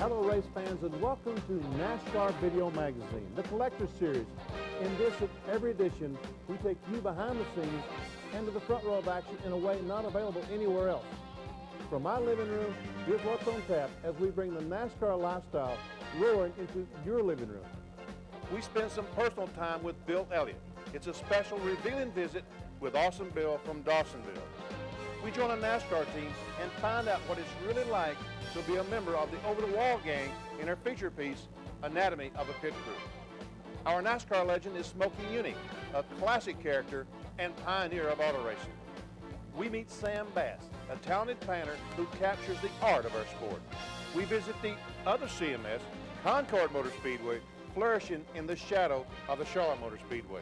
Hello race fans, and welcome to NASCAR Video Magazine, the collector series. In this, every edition, we take you behind the scenes and to the front row of action in a way not available anywhere else. From my living room, here's what's on tap as we bring the NASCAR lifestyle roaring into your living room. We spend some personal time with Bill Elliott. It's a special revealing visit with Awesome Bill from Dawsonville. We join a NASCAR team and find out what it's really like to be a member of the Over-the-Wall gang in our feature piece, Anatomy of a Pit Crew. Our NASCAR legend is Smokey Yunick, a classic character and pioneer of auto racing. We meet Sam Bass, a talented planner who captures the art of our sport. We visit the other CMS, Concord Motor Speedway, flourishing in the shadow of the Charlotte Motor Speedway.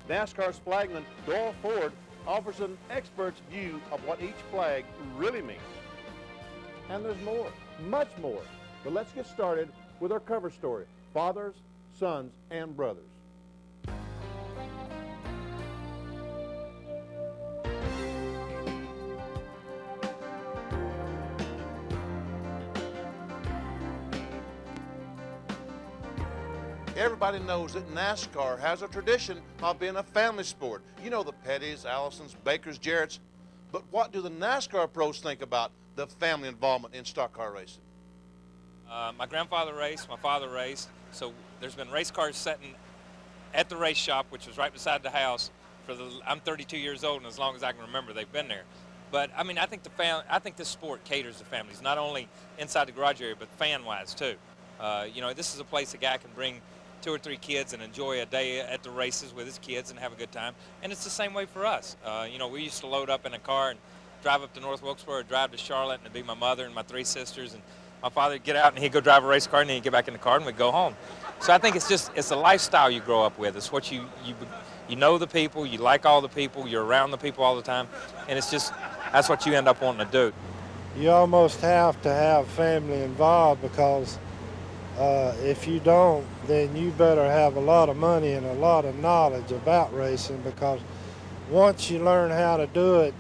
NASCAR's flagman, Doyle Ford, offers an expert's view of what each flag really means. And there's more, much more. But let's get started with our cover story, Fathers, Sons, and Brothers. Everybody knows that NASCAR has a tradition of being a family sport. You know the Pettys, Allisons, Bakers, Jarretts. But what do the NASCAR pros think about the family involvement in stock car racing? My grandfather raced, my father raced, so there's been race cars sitting at the race shop, which was right beside the house. I'm 32 years old, and as long as I can remember, they've been there. But I mean, I think this sport caters to families, not only inside the garage area, but fan-wise too. You know, this is a place a guy can bring 2 or 3 kids and enjoy a day at the races with his kids and have a good time. And it's the same way for us. You know, we used to load up in a car and drive up to North Wilkesboro, drive to Charlotte, and it'd be my mother and my 3 sisters, and my father would get out and he'd go drive a race car, and then he'd get back in the car and we'd go home. So I think it's a lifestyle you grow up with. It's what you know the people, you like all the people, you're around the people all the time, and that's what you end up wanting to do. You almost have to have family involved, because if you don't, then you better have a lot of money and a lot of knowledge about racing, because once you learn how to do it,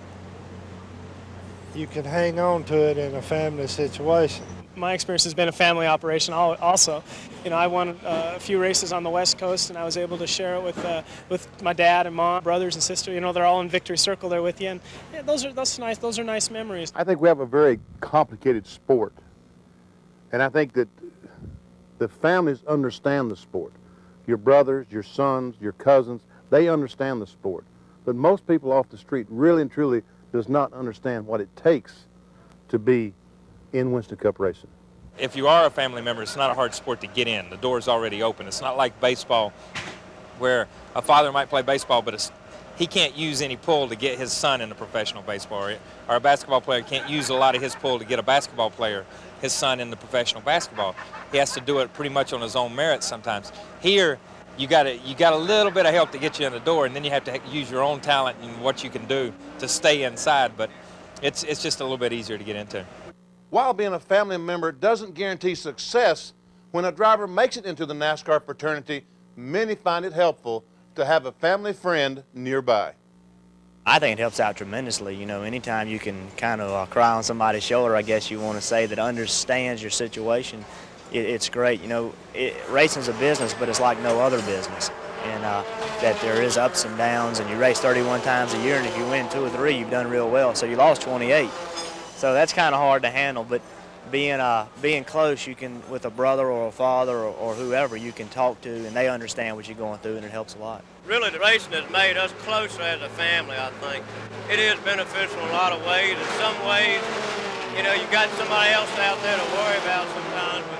you can hang on to it in a family situation. My experience has been a family operation also. You know, I won a few races on the West Coast, and I was able to share it with my dad and mom, brothers and sister. You know, they're all in victory circle there with you, and yeah, those are nice memories. I think we have a very complicated sport, and I think that the families understand the sport. Your brothers, your sons, your cousins, they understand the sport. But most people off the street really and truly does not understand what it takes to be in Winston Cup racing. If you are a family member, it's not a hard sport to get in. The door's already open. It's not like baseball, where a father might play baseball, but he can't use any pull to get his son into professional baseball, or a basketball player can't use a lot of his pull to get a basketball player, his son, into professional basketball. He has to do it pretty much on his own merits sometimes. Here, you got a little bit of help to get you in the door, and then you have to use your own talent and what you can do to stay inside, but it's just a little bit easier to get into. While being a family member doesn't guarantee success, when a driver makes it into the NASCAR fraternity, many find it helpful to have a family friend nearby. I think it helps out tremendously. You know, anytime you can kind of cry on somebody's shoulder, I guess you want to say, that understands your situation, it's great. You know, racing's a business, but it's like no other business. And that there is ups and downs, and you race 31 times a year, and if you win 2 or 3, you've done real well. So you lost 28. So that's kind of hard to handle, but being close, you can, with a brother or a father or whoever, you can talk to, and they understand what you're going through, and it helps a lot. Really, the racing has made us closer as a family, I think. It is beneficial in a lot of ways. In some ways, you know, you got somebody else out there to worry about sometimes, but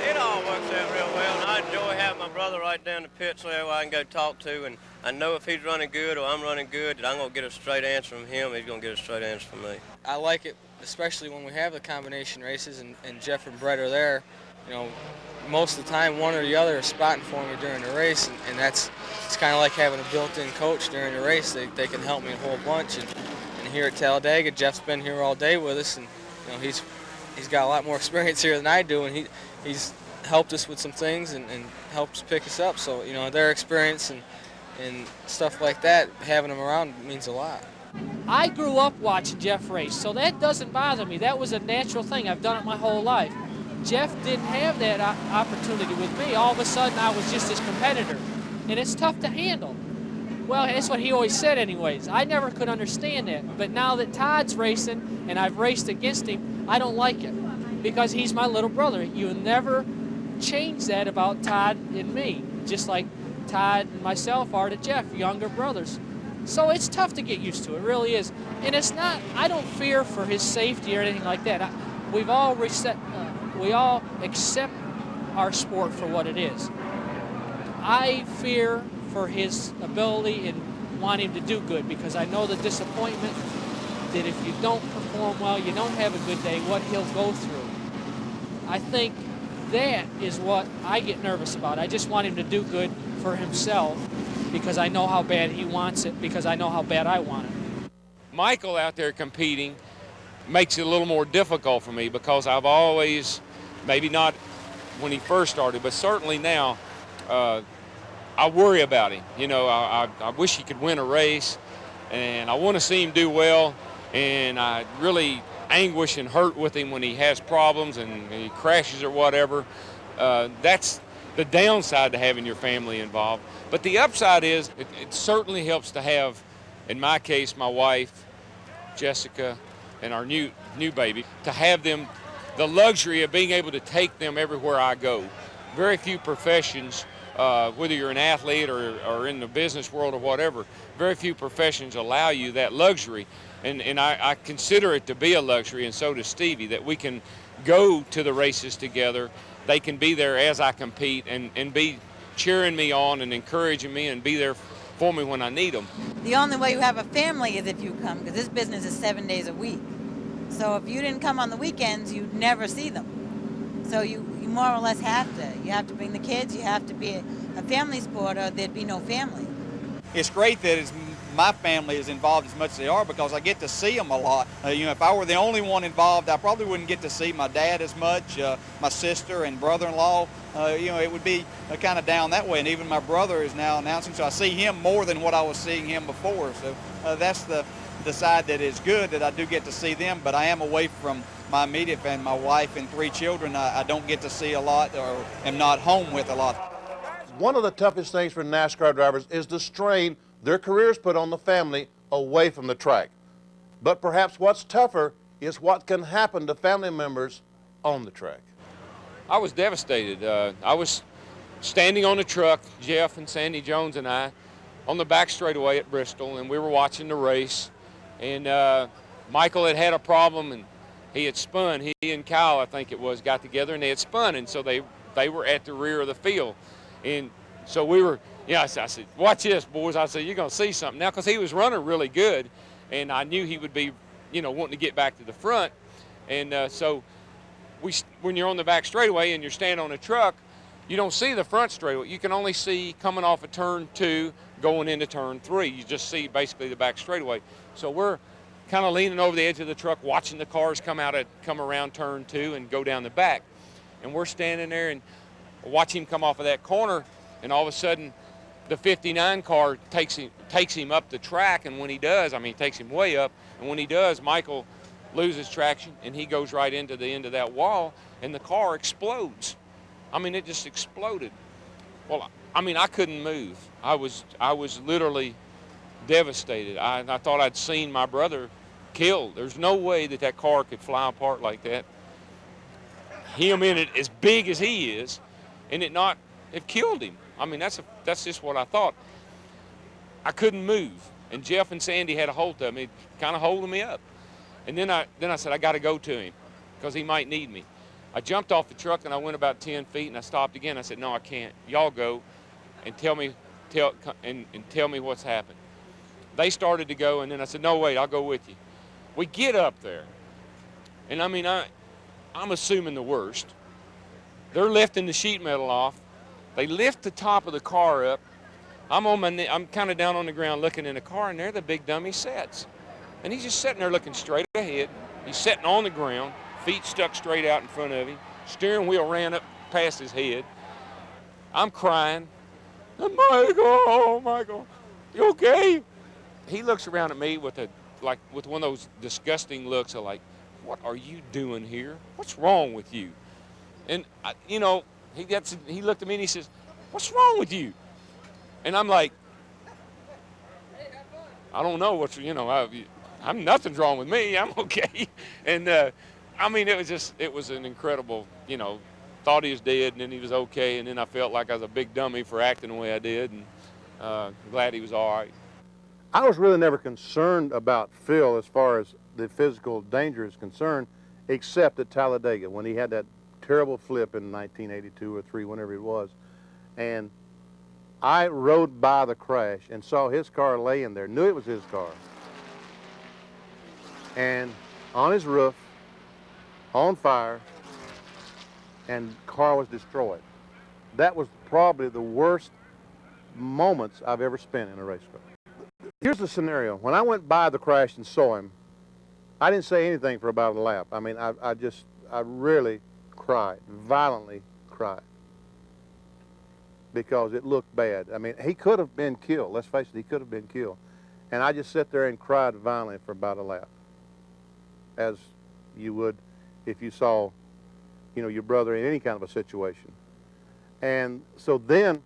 it all works out real well, and I enjoy having my brother right down the pit so I can go talk to, and I know if he's running good or I'm running good, that I'm going to get a straight answer from him, he's going to get a straight answer from me. I like it, especially when we have the combination races and Jeff and Brett are there. You know, most of the time one or the other is spotting for me during the race, and it's kind of like having a built-in coach during the race. They can help me a whole bunch, and here at Talladega, Jeff's been here all day with us, and you know, he's got a lot more experience here than I do, and he's helped us with some things and helps pick us up. So, you know, their experience and stuff like that, having them around means a lot. I grew up watching Jeff race, so that doesn't bother me. That was a natural thing. I've done it my whole life. Jeff didn't have that opportunity with me. All of a sudden, I was just his competitor, and it's tough to handle. Well, that's what he always said anyways. I never could understand that, but now that Todd's racing and I've raced against him, I don't like it because he's my little brother. You never change that about Todd and me, just like Todd and myself are to Jeff, younger brothers. So it's tough to get used to, it really is. And it's not, I don't fear for his safety or anything like that. We all accept our sport for what it is. I fear for his ability and want him to do good because I know the disappointment that if you don't perform well, you don't have a good day, what he'll go through. I think that is what I get nervous about. I just want him to do good for himself because I know how bad he wants it, because I know how bad I want it. Michael out there competing makes it a little more difficult for me because I've always, maybe not when he first started, but certainly now, I worry about him. You know, I wish he could win a race, and I want to see him do well, and I really anguish and hurt with him when he has problems and he crashes or whatever. That's the downside to having your family involved. But the upside is it certainly helps to have, in my case, my wife, Jessica, and our new baby, to have them the luxury of being able to take them everywhere I go. Very few professions, whether you're an athlete or in the business world or whatever, very few professions allow you that luxury. And I consider it to be a luxury, and so does Stevie, that we can go to the races together. They can be there as I compete and be cheering me on and encouraging me and be there for me when I need them. The only way you have a family is if you come, because this business is 7 days a week. So if you didn't come on the weekends, you'd never see them. So you more or less have to. You have to bring the kids, you have to be a family sport, or there'd be no family. It's great that my family is involved as much as they are because I get to see them a lot. You know, if I were the only one involved, I probably wouldn't get to see my dad as much, my sister and brother-in-law. You know, it would be kind of down that way. And even my brother is now announcing, so I see him more than what I was seeing him before. So that's the side that is good, that I do get to see them, but I am away from my immediate family, my wife and 3 children. I don't get to see a lot or am not home with a lot. One of the toughest things for NASCAR drivers is the strain their careers put on the family away from the track. But perhaps what's tougher is what can happen to family members on the track. I was devastated. I was standing on the truck, Jeff and Sandy Jones and I, on the back straightaway at Bristol, and we were watching the race. And Michael had a problem, and he had spun. He and Kyle, I think it was, got together, and they had spun, and so they were at the rear of the field. And so we were, I said, watch this, boys. I said, you're going to see something now, because he was running really good, and I knew he would be, wanting to get back to the front. And so when you're on the back straightaway and you're standing on a truck, you don't see the front straightaway. You can only see coming off of turn 2, going into turn 3. You just see basically the back straightaway. So we're kind of leaning over the edge of the truck, watching the cars come around turn 2 and go down the back. And we're standing there and watch him come off of that corner, and all of a sudden the 59 car takes him up the track, and when he does, he takes him way up, and when he does, Michael loses traction and he goes right into the end of that wall, and the car explodes. It just exploded. Well, I couldn't move. I was literally devastated. I thought I'd seen my brother killed. There's no way that car could fly apart like that. Him in it as big as he is, and it killed him. That's just what I thought. I couldn't move, and Jeff and Sandy had a hold of me, kind of holding me up. And then I said, I got to go to him because he might need me. I jumped off the truck and I went about 10 feet and I stopped again. I said, no, I can't. Y'all go and tell me what's happened. They started to go, and then I said, no, wait, I'll go with you. We get up there, and I'm assuming the worst. They're lifting the sheet metal off. They lift the top of the car up. I'm kind of down on the ground looking in the car, and there the big dummy sits. And he's just sitting there looking straight ahead. He's sitting on the ground, feet stuck straight out in front of him. Steering wheel ran up past his head. I'm crying. Michael, you okay? He looks around at me with one of those disgusting looks of like, what are you doing here? What's wrong with you? And, you know, he looked at me and he says, "What's wrong with you?" And I'm like, "I don't know what's, you know, I'm nothing's wrong with me. I'm okay." And, I mean, it was an incredible, you know, thought he was dead and then he was okay. And then I felt like I was a big dummy for acting the way I did. And glad he was all right. I was really never concerned about Phil as far as the physical danger is concerned, except at Talladega when he had that terrible flip in 1982 or 3, whenever it was. And I rode by the crash and saw his car laying there, knew it was his car. And on his roof, on fire, and car was destroyed. That was probably the worst moments I've ever spent in a race car. Here's the scenario. When I went by the crash and saw him, I didn't say anything for about a lap. I mean, I really cried, violently cried, because it looked bad. I mean, he could have been killed. Let's face it, he could have been killed. And I just sat there and cried violently for about a lap, as you would if you saw, you know, your brother in any kind of a situation. And so then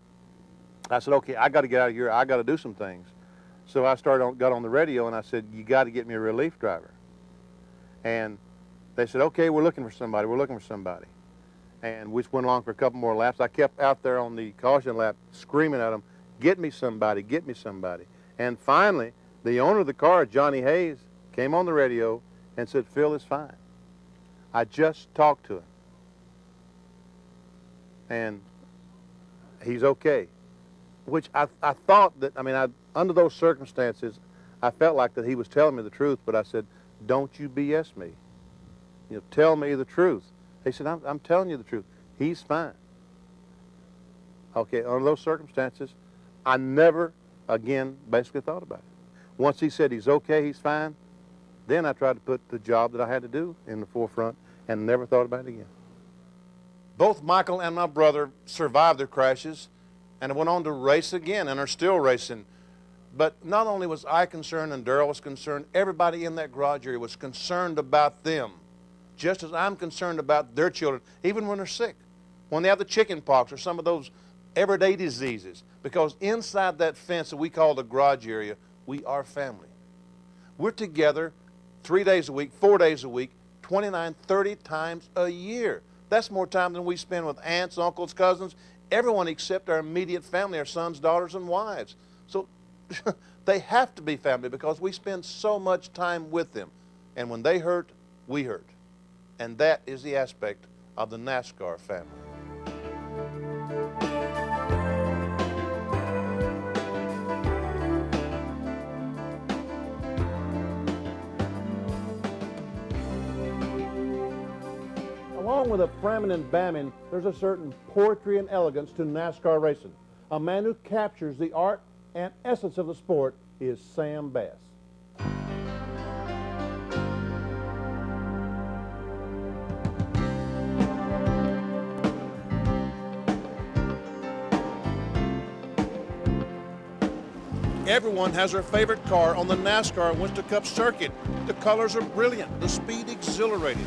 I said, okay, I got to get out of here. I got to do some things. So I got on the radio and I said, you got to get me a relief driver. And they said, okay, we're looking for somebody. We're looking for somebody. And we just went along for a couple more laps. I kept out there on the caution lap screaming at them, get me somebody, get me somebody. And finally, the owner of the car, Johnny Hayes, came on the radio and said, Phil is fine. I just talked to him. And he's okay. Which I thought that, I mean, under those circumstances, I felt like that he was telling me the truth, but I said, don't you BS me. You know, tell me the truth. He said, I'm telling you the truth. He's fine. Okay, under those circumstances, I never again basically thought about it. Once he said he's okay, he's fine, then I tried to put the job that I had to do in the forefront and never thought about it again. Both Michael and my brother survived their crashes and went on to race again and are still racing. But not only was I concerned and Daryl was concerned, everybody in that garage area was concerned about them, just as I'm concerned about their children, even when they're sick, when they have the chicken pox or some of those everyday diseases. Because inside that fence that we call the garage area, we are family. We're together 3 days a week, 4 days a week, 29, 30 times a year. That's more time than we spend with aunts, uncles, cousins, everyone except our immediate family, our sons, daughters, and wives. So they have to be family because we spend so much time with them. And when they hurt, we hurt. And that is the aspect of the NASCAR family. Along with a framming and bamming, there's a certain poetry and elegance to NASCAR racing. A man who captures the art and essence of the sport is Sam Bass. Everyone has their favorite car on the NASCAR Winston Cup circuit. The colors are brilliant, the speed exhilarating.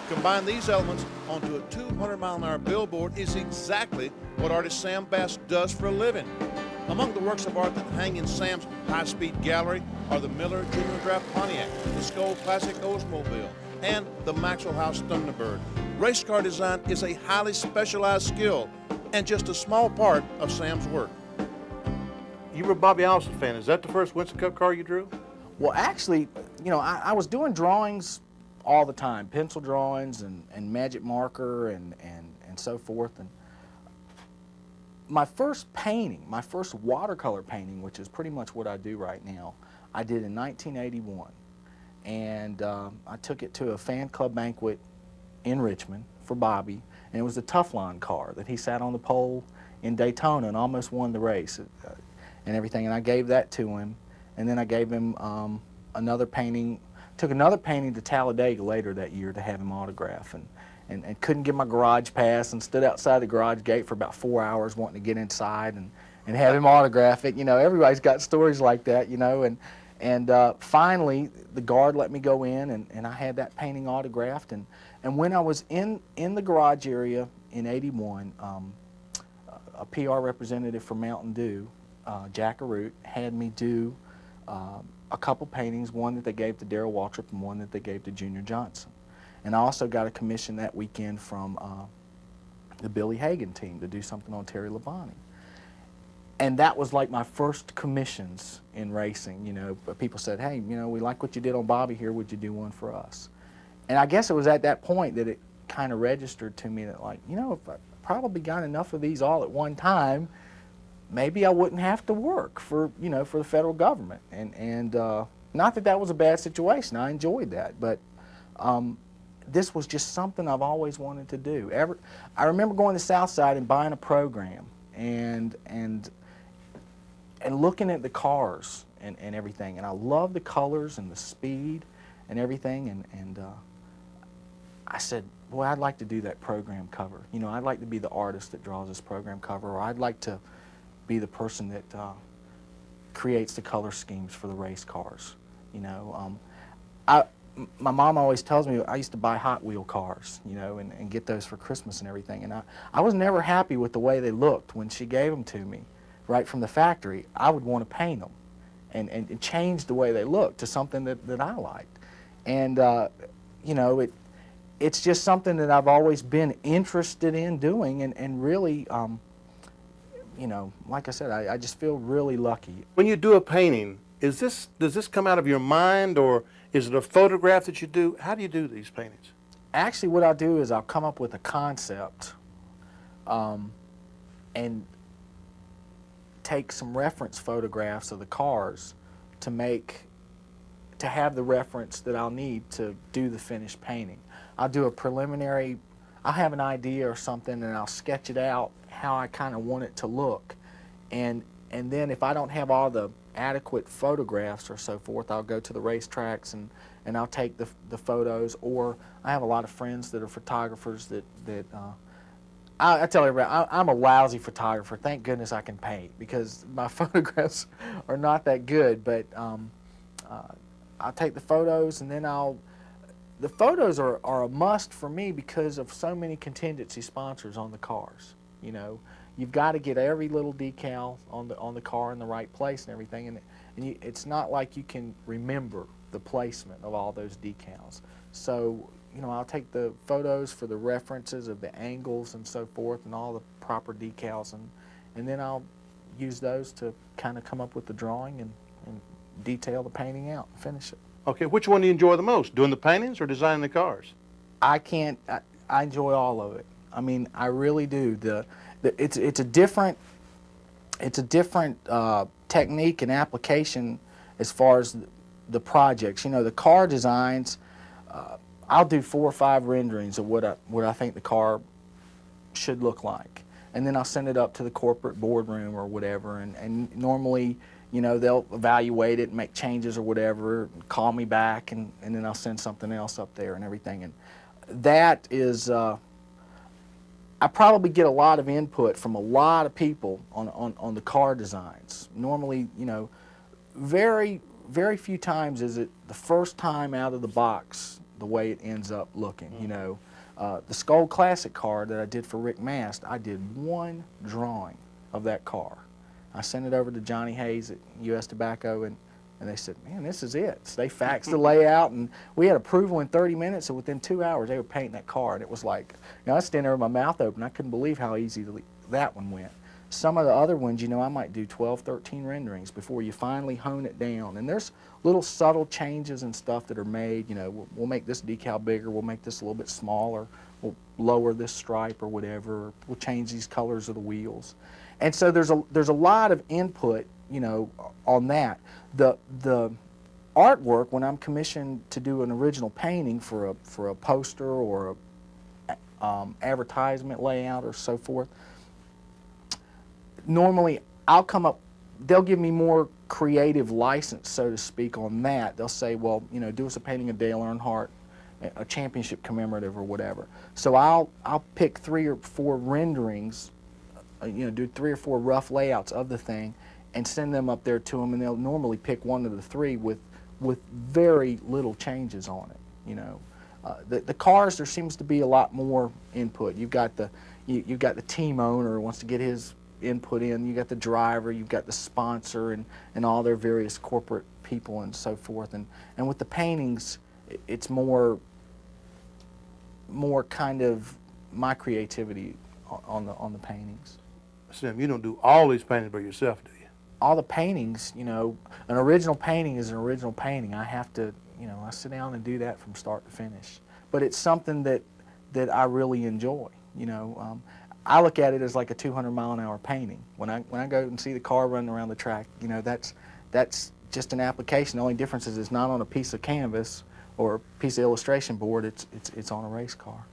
Combine these elements onto a 200-mile-an-hour billboard is exactly what artist Sam Bass does for a living. Among the works of art that hang in Sam's high-speed gallery are the Miller Junior Draft Pontiac, the Skoal Classic Oldsmobile, and the Maxwell House Thunderbird. Race car design is a highly specialized skill and just a small part of Sam's work. You were a Bobby Allison fan. Is that the first Winston Cup car you drew? Well, actually, you know, I was doing drawings all the time, pencil drawings and magic marker and so forth. And my first painting, my first watercolor painting, which is pretty much what I do right now, I did in 1981. And I took it to a fan club banquet in Richmond for Bobby, and it was a Teflon car that he sat on the pole in Daytona and almost won the race and everything. And I gave that to him, and then I gave him another painting. Took another painting to Talladega later that year to have him autograph, and couldn't get my garage pass and stood outside the garage gate for about 4 hours wanting to get inside and have him autograph it. You know, everybody's got stories like that, you know, and finally the guard let me go in and I had that painting autographed, and when I was in the garage area in '81, a PR representative from Mountain Dew, Jack Arute, had me do a couple paintings, one that they gave to Darrell Waltrip and one that they gave to Junior Johnson. And I also got a commission that weekend from the Billy Hagan team to do something on Terry Labonte. And that was like my first commissions in racing. You know, people said, hey, you know, we like what you did on Bobby here, would you do one for us? And I guess it was at that point that it kind of registered to me that, like, you know, if I probably got enough of these all at one time, maybe I wouldn't have to work for, you know, for the federal government. And not that that was a bad situation, I enjoyed that, but this was just something I've always wanted to do. I remember going to Southside and buying a program and looking at the cars and everything, and I loved the colors and the speed and everything, and I said, boy, I'd like to do that program cover. You know, I'd like to be the artist that draws this program cover, or I'd like to be the person that creates the color schemes for the race cars. You know, my mom always tells me I used to buy Hot Wheel cars, you know, and get those for Christmas and everything, and I was never happy with the way they looked when she gave them to me right from the factory. I would want to paint them and change the way they looked to something that I liked. And, you know, it's just something that I've always been interested in doing, and really, you know, like I said, I just feel really lucky. When you do a painting, does this come out of your mind, or is it a photograph that you do? How do you do these paintings? Actually, what I'll do is I'll come up with a concept and take some reference photographs of the cars to have the reference that I'll need to do the finished painting. I'll do a preliminary, I'll have an idea or something, and I'll sketch it out how I kind of want it to look. And then if I don't have all the adequate photographs or so forth, I'll go to the racetracks and I'll take the photos, or I have a lot of friends that are photographers that I tell everybody, I'm a lousy photographer. Thank goodness I can paint, because my photographs are not that good, but I'll take the photos, and then the photos are a must for me because of so many contingency sponsors on the cars. You know, you've got to get every little decal on the car in the right place and everything, and it's not like you can remember the placement of all those decals. So, you know, I'll take the photos for the references of the angles and so forth and all the proper decals, and then I'll use those to kind of come up with the drawing and detail the painting out and finish it. Okay, which one do you enjoy the most, doing the paintings or designing the cars? I enjoy all of it. I mean, I really do. It's a different technique and application as far as the projects. You know, the car designs, I'll do 4 or 5 renderings of what I think the car should look like, and then I'll send it up to the corporate boardroom or whatever, and normally, you know, they'll evaluate it and make changes or whatever, call me back, and then I'll send something else up there and everything. And that is, I probably get a lot of input from a lot of people on the car designs. Normally, you know, very, very few times is it the first time out of the box the way it ends up looking. You know, the Skull Classic car that I did for Rick Mast, I did one drawing of that car. I sent it over to Johnny Hayes at U.S. Tobacco, and they said, man, this is it. So they faxed the layout, and we had approval in 30 minutes, and within 2 hours they were painting that car, and it was like, you know, I was standing there with my mouth open. I couldn't believe how easy that one went. Some of the other ones, you know, I might do 12, 13 renderings before you finally hone it down. And there's little subtle changes and stuff that are made. You know, we'll make this decal bigger, we'll make this a little bit smaller, we'll lower this stripe or whatever, we'll change these colors of the wheels. And so there's a lot of input, you know, on that. The artwork, when I'm commissioned to do an original painting for a poster or a advertisement layout or so forth, normally I'll come up, they'll give me more creative license, so to speak, on that. They'll say, well, you know, do us a painting of Dale Earnhardt, a championship commemorative or whatever. So I'll pick 3 or 4 renderings, you know, do 3 or 4 rough layouts of the thing and send them up there to them, and they'll normally pick 1 of the 3 with very little changes on it, you know. The cars, there seems to be a lot more input. You've got the team owner who wants to get his input in. You got the driver, you've got the sponsor, and all their various corporate people and so forth. And with the paintings, it's more kind of my creativity on the paintings. Sam, you don't do all these paintings by yourself, do you? All the paintings, you know, an original painting is an original painting. I have to, you know, I sit down and do that from start to finish. But it's something that I really enjoy. You know, I look at it as like a 200-mile-an-hour painting. When I go and see the car running around the track, you know, that's just an application. The only difference is it's not on a piece of canvas or a piece of illustration board. It's on a race car.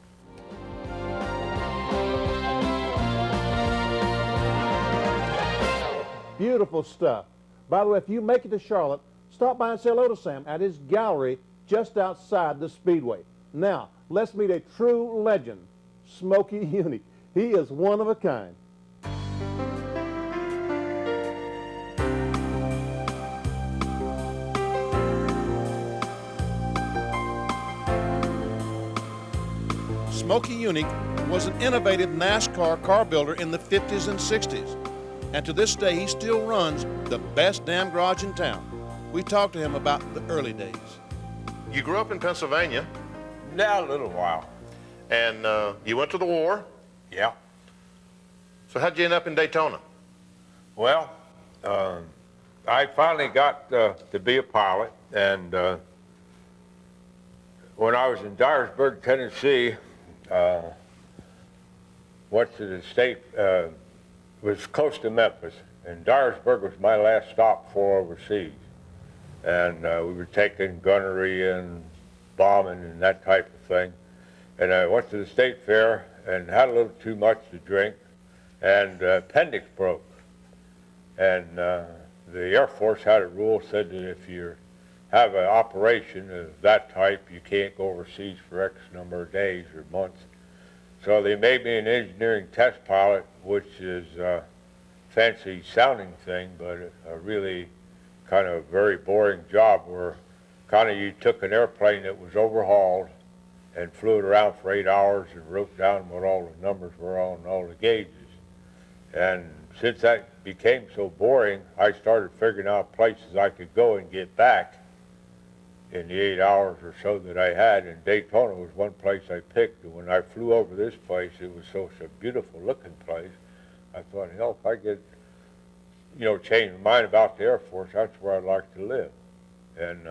Beautiful stuff. By the way, if you make it to Charlotte, stop by and say hello to Sam at his gallery just outside the Speedway. Now, let's meet a true legend, Smokey Yunick. He is one of a kind. Smokey Yunick was an innovative NASCAR car builder in the 50s and 60s. And to this day, he still runs the best damn garage in town. We talked to him about the early days. You grew up in Pennsylvania. Yeah, a little while. And you went to the war. Yeah. So how'd you end up in Daytona? Well, I finally got to be a pilot, and when I was in Dyersburg, Tennessee, went to the state, was close to Memphis, and Dyersburg was my last stop for overseas. And we were taking gunnery and bombing and that type of thing. And I went to the state fair and had a little too much to drink, and appendix broke. And the Air Force had a rule, said that if you have an operation of that type, you can't go overseas for X number of days or months. So they made me an engineering test pilot, which is a fancy sounding thing, but a really kind of very boring job where kind of you took an airplane that was overhauled and flew it around for 8 hours and wrote down what all the numbers were on all the gauges. And since that became so boring, I started figuring out places I could go and get back in the 8 hours or so that I had, and Daytona was one place I picked. And when I flew over this place, it was such a beautiful looking place. I thought, hell, if I get, you know, change my mind about the Air Force, that's where I'd like to live. And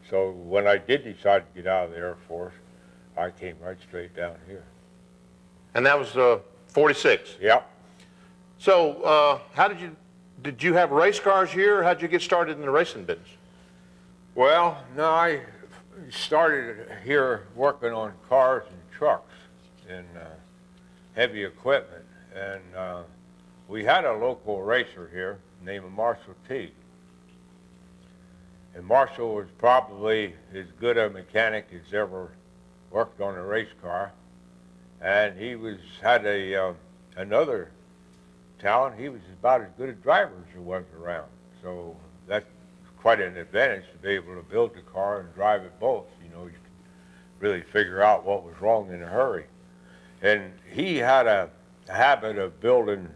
so when I did decide to get out of the Air Force, I came right straight down here. And that was 46? Yep. So how did you have race cars here, or how'd you get started in the racing business? Well, no, I started here working on cars and trucks and heavy equipment. And we had a local racer here named Marshall T. And Marshall was probably as good a mechanic as ever worked on a race car. And he had another talent. He was about as good a driver as there was around. So that's quite an advantage to be able to build the car and drive it both. You know, you could really figure out what was wrong in a hurry. And he had a habit of building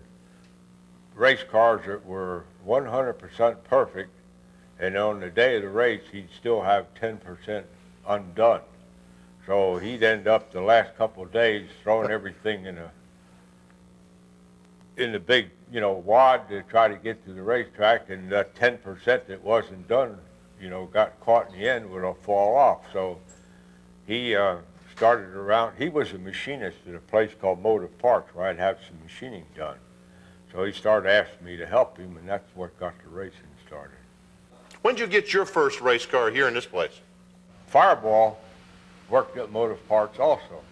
race cars that were 100% perfect, and on the day of the race, he'd still have 10% undone. So he'd end up the last couple of days throwing everything in the big, you know, wad to try to get to the racetrack, and that 10% that wasn't done, you know, got caught in the end would fall off. So he started around. He was a machinist at a place called Motor Parts where I'd have some machining done. So he started asking me to help him, and that's what got the racing started. When did you get your first race car here in this place? Fireball worked at Motor Parts also,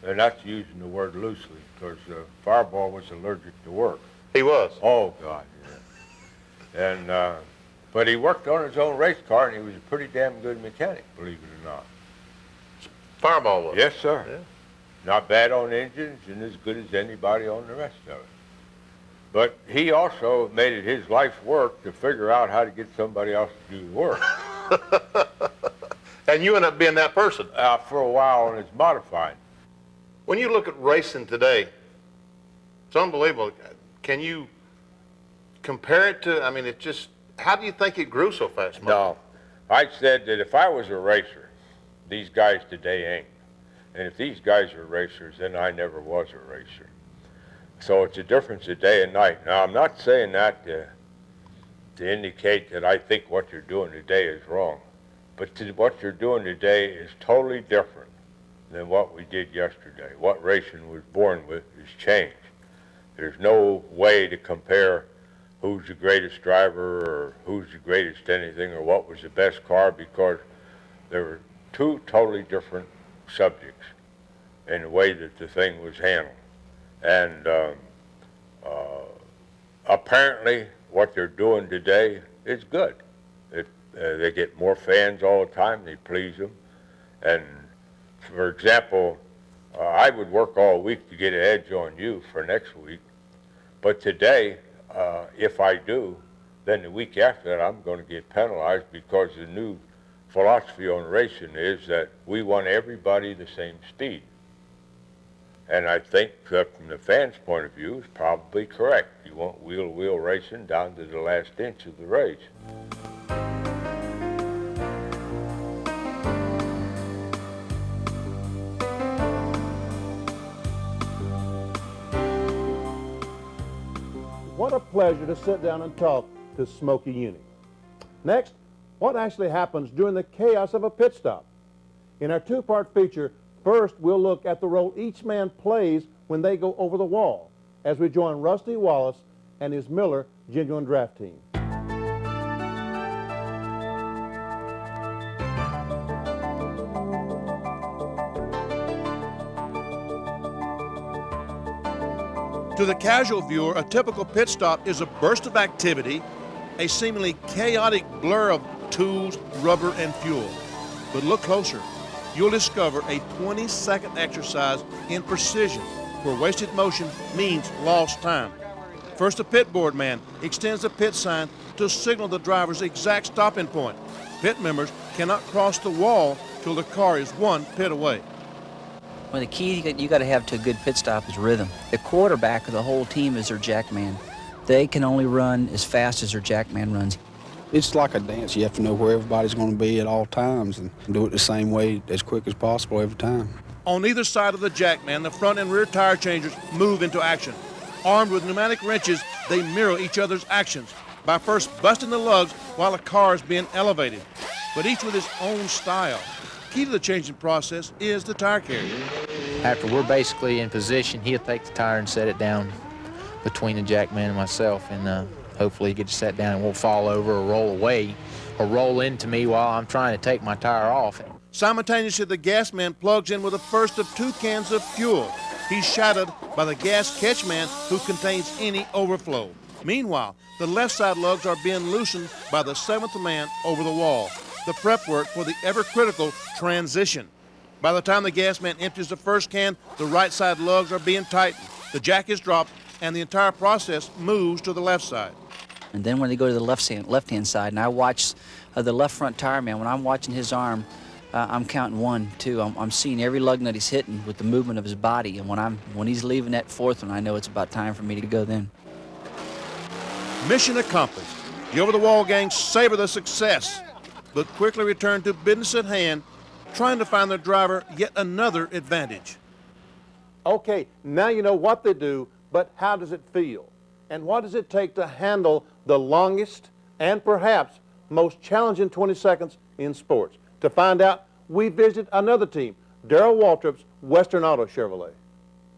and that's using the word loosely because Fireball was allergic to work. He was? Oh, God, yeah. And, but he worked on his own race car, and he was a pretty damn good mechanic, believe it or not. Fireball was? Yes, sir. Yeah. Not bad on engines and as good as anybody on the rest of it. But he also made it his life's work to figure out how to get somebody else to do the work. And you end up being that person. For a while, and it's modified. When you look at racing today, it's unbelievable. Can you compare it to, I mean, it just, how do you think it grew so fast? No. I said that if I was a racer, these guys today ain't. And if these guys are racers, then I never was a racer. So it's a difference of day and night. Now, I'm not saying that to indicate that I think what you're doing today is wrong. But what you're doing today is totally different than what we did yesterday. What racing was born with has changed. There's no way to compare who's the greatest driver or who's the greatest anything or what was the best car, because there were two totally different subjects in the way that the thing was handled. And apparently what they're doing today is good. They get more fans all the time. They please them. And for example, I would work all week to get an edge on you for next week. But today, if I do, then the week after that, I'm going to get penalized, because the new philosophy on racing is that we want everybody the same speed. And I think that from the fans' point of view, it's probably correct. You want wheel-to-wheel racing down to the last inch of the race. What a pleasure to sit down and talk to Smokey Uni. Next, what actually happens during the chaos of a pit stop? In our two-part feature, first we'll look at the role each man plays when they go over the wall, as we join Rusty Wallace and his Miller Genuine Draft team. To the casual viewer, a typical pit stop is a burst of activity, a seemingly chaotic blur of tools, rubber, and fuel. But look closer. You'll discover a 20-second exercise in precision, where wasted motion means lost time. First, the pit board man extends the pit sign to signal the driver's exact stopping point. Pit members cannot cross the wall till the car is one pit away. Well, the key you got to have to a good pit stop is rhythm. The quarterback of the whole team is their jack man. They can only run as fast as their jack man runs. It's like a dance. You have to know where everybody's going to be at all times and do it the same way as quick as possible every time. On either side of the jackman, the front and rear tire changers move into action. Armed with pneumatic wrenches, they mirror each other's actions by first busting the lugs while the car is being elevated, but each with its own style. Key to the changing process is the tire carrier. After we're basically in position, he'll take the tire and set it down between the jackman and myself, and hopefully he gets set down and won't fall over or roll away or roll into me while I'm trying to take my tire off. Simultaneously, the gas man plugs in with the first of 2 cans of fuel. He's shadowed by the gas catch man, who contains any overflow. Meanwhile, the left side lugs are being loosened by the 7th man over the wall. The prep work for the ever-critical transition. By the time the gas man empties the first can, the right side lugs are being tightened. The jack is dropped, and the entire process moves to the left side. And then when they go to the left-hand side, and I watch the left front tire man, when I'm watching his arm, I'm counting 1, 2. I'm seeing every lug nut he's hitting with the movement of his body. And when he's leaving that 4th one, I know it's about time for me to go then. Mission accomplished. The over-the-wall gang savor the success, but quickly return to business at hand, trying to find their driver yet another advantage. Okay, now you know what they do, but how does it feel? And what does it take to handle the longest and perhaps most challenging 20 seconds in sports? To find out, we visit another team, Darrell Waltrip's Western Auto Chevrolet.